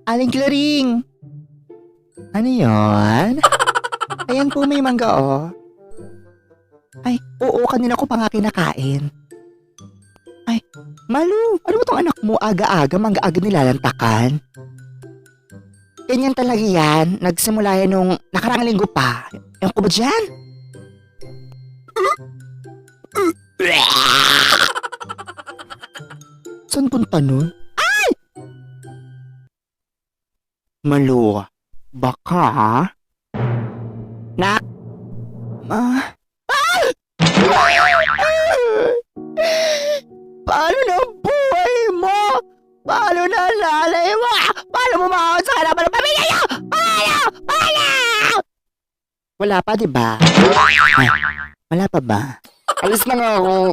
Aling Claring! Ano yon? Ayan po may mangga oh. Ay, oo, kanina ko pa nga kinakain. Ay, Malu, ano ba tong anak mo? Aga-aga, mangga-aga nilalantakan? Ganyan talaga yan. Nagsimula yan nung nakaraang linggo pa. Ewan ko ba dyan? Saan punta nun? Ay! Malu, baka ha? Nak? Paano na ang buhay mo? Paano na ang lalay mo? Paano mo makakot sa harapan ng pamilya niyo? Paano? Paano? Wala pa, di ba? Ay, wala pa ba? Alis na nga ako.